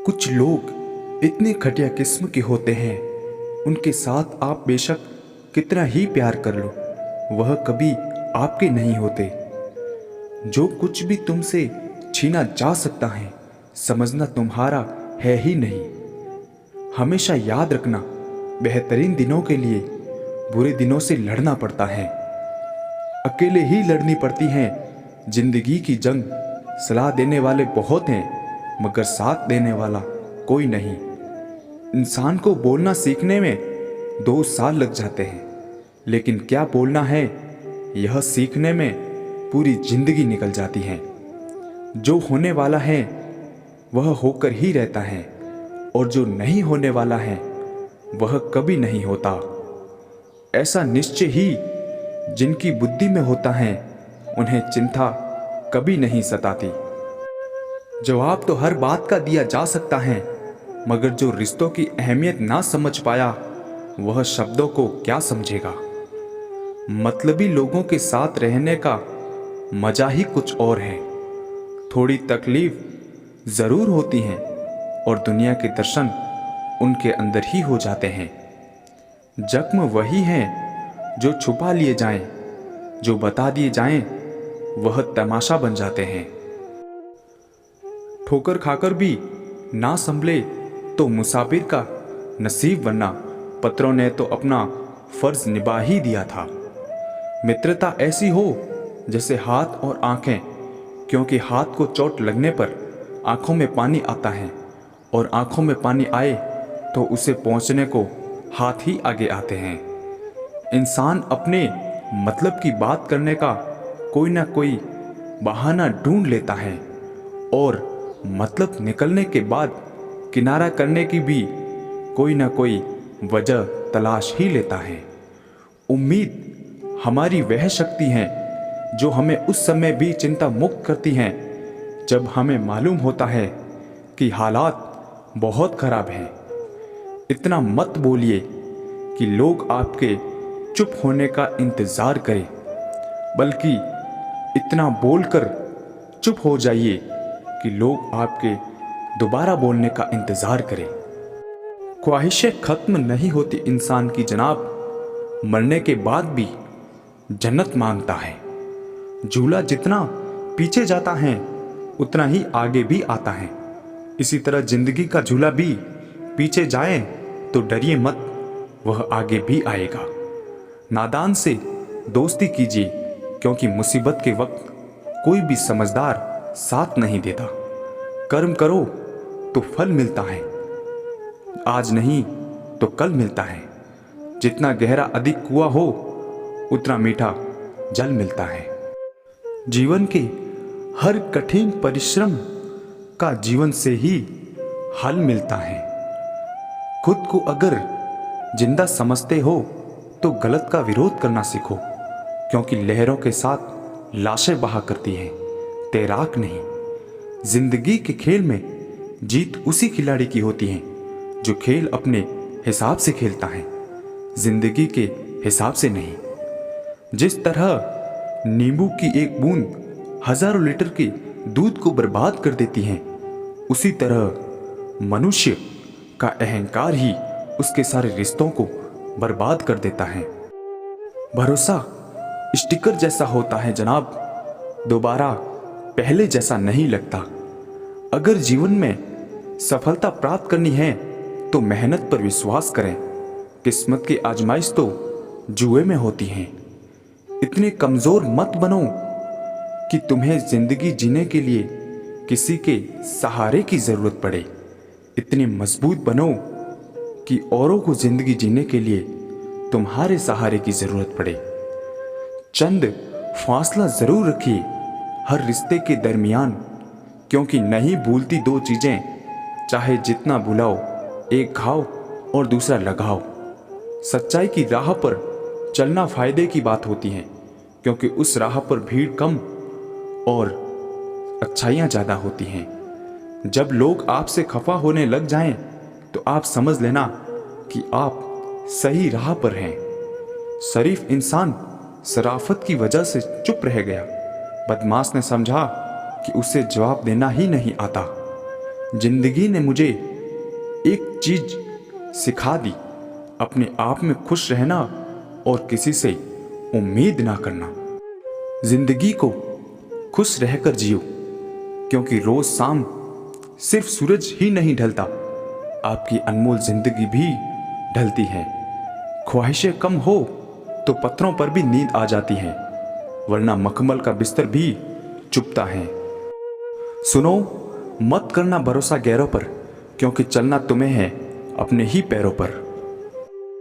कुछ लोग इतने घटिया किस्म के होते हैं, उनके साथ आप बेशक कितना ही प्यार कर लो, वह कभी आपके नहीं होते। जो कुछ भी तुमसे छीना जा सकता है, समझना तुम्हारा है ही नहीं। हमेशा याद रखना, बेहतरीन दिनों के लिए बुरे दिनों से लड़ना पड़ता है। अकेले ही लड़नी पड़ती है जिंदगी की जंग। सलाह देने वाले बहुत हैं, मगर साथ देने वाला कोई नहीं। इंसान को बोलना सीखने में 2 साल लग जाते हैं, लेकिन क्या बोलना है यह सीखने में पूरी जिंदगी निकल जाती है। जो होने वाला है वह होकर ही रहता है, और जो नहीं होने वाला है वह कभी नहीं होता। ऐसा निश्चय ही जिनकी बुद्धि में होता है, उन्हें चिंता कभी नहीं सताती। जवाब तो हर बात का दिया जा सकता है, मगर जो रिश्तों की अहमियत ना समझ पाया, वह शब्दों को क्या समझेगा। मतलबी लोगों के साथ रहने का मजा ही कुछ और है। थोड़ी तकलीफ जरूर होती है, और दुनिया के दर्शन उनके अंदर ही हो जाते हैं। जख्म वही हैं जो छुपा लिए जाएं, जो बता दिए जाएं वह तमाशा बन जाते हैं। ठोकर खाकर भी ना संभले तो मुसाफिर का नसीब बनना। पत्रों ने तो अपना फर्ज निभा ही दिया था। मित्रता ऐसी हो जैसे हाथ और आंखें, क्योंकि हाथ को चोट लगने पर आंखों में पानी आता है, और आंखों में पानी आए तो उसे पहुंचने को हाथ ही आगे आते हैं। इंसान अपने मतलब की बात करने का कोई ना कोई बहाना ढूंढ लेता है, और मतलब निकलने के बाद किनारा करने की भी कोई ना कोई वजह तलाश ही लेता है। उम्मीद हमारी वह शक्ति है जो हमें उस समय भी चिंता मुक्त करती है जब हमें मालूम होता है कि हालात बहुत खराब हैं। इतना मत बोलिए कि लोग आपके चुप होने का इंतजार करें, बल्कि इतना बोलकर चुप हो जाइए कि लोग आपके दोबारा बोलने का इंतजार करें। ख्वाहिशें खत्म नहीं होती इंसान की जनाब, मरने के बाद भी जन्नत मांगता है। झूला जितना पीछे जाता है उतना ही आगे भी आता है। इसी तरह जिंदगी का झूला भी पीछे जाए तो डरिए मत, वह आगे भी आएगा। नादान से दोस्ती कीजिए, क्योंकि मुसीबत के वक्त कोई भी समझदार साथ नहीं देता। कर्म करो तो फल मिलता है, आज नहीं तो कल मिलता है। जितना गहरा अधिक कुआं हो उतना मीठा जल मिलता है। जीवन के हर कठिन परिश्रम का जीवन से ही हल मिलता है। खुद को अगर जिंदा समझते हो तो गलत का विरोध करना सीखो, क्योंकि लहरों के साथ लाशें बहा करती हैं, तैराक नहीं। जिंदगी के खेल में जीत उसी खिलाड़ी की होती है जो खेल अपने हिसाब से खेलता है, जिंदगी के हिसाब से नहीं। जिस तरह नींबू की एक बूंद हजारों लीटर के दूध को बर्बाद कर देती है, उसी तरह मनुष्य का अहंकार ही उसके सारे रिश्तों को बर्बाद कर देता है। भरोसा स्टिकर जैसा होता है जनाब, दोबारा पहले जैसा नहीं लगता। अगर जीवन में सफलता प्राप्त करनी है तो मेहनत पर विश्वास करें। किस्मत की आजमाइश तो जुए में होती है। इतने कमजोर मत बनो कि तुम्हें जिंदगी जीने के लिए किसी के सहारे की जरूरत पड़े। इतने मजबूत बनो कि औरों को जिंदगी जीने के लिए तुम्हारे सहारे की जरूरत पड़े। चंद फासला जरूर रखिए हर रिश्ते के दरमियान, क्योंकि नहीं भूलती 2 चीजें, चाहे जितना भुलाओ, एक घाव और दूसरा लगाओ। सच्चाई की राह पर चलना फायदे की बात होती है, क्योंकि उस राह पर भीड़ कम और अच्छाइयाँ ज़्यादा होती हैं। जब लोग आपसे खफा होने लग जाएं, तो आप समझ लेना कि आप सही राह पर हैं। शरीफ इंसान शराफत की वजह से चुप रह गया। बदमाश ने समझा कि उसे जवाब देना ही नहीं आता। जिंदगी ने मुझे एक चीज सिखा दी, अपने आप में खुश रहना और किसी से उम्मीद ना करना। जिंदगी को खुश रहकर जियो, क्योंकि रोज शाम सिर्फ सूरज ही नहीं ढलता, आपकी अनमोल जिंदगी भी ढलती है। ख्वाहिशें कम हो तो पत्थरों पर भी नींद आ जाती है, वरना मखमल का बिस्तर भी चुभता है। सुनो, मत करना भरोसा गैरों पर, क्योंकि चलना तुम्हें है अपने ही पैरों पर।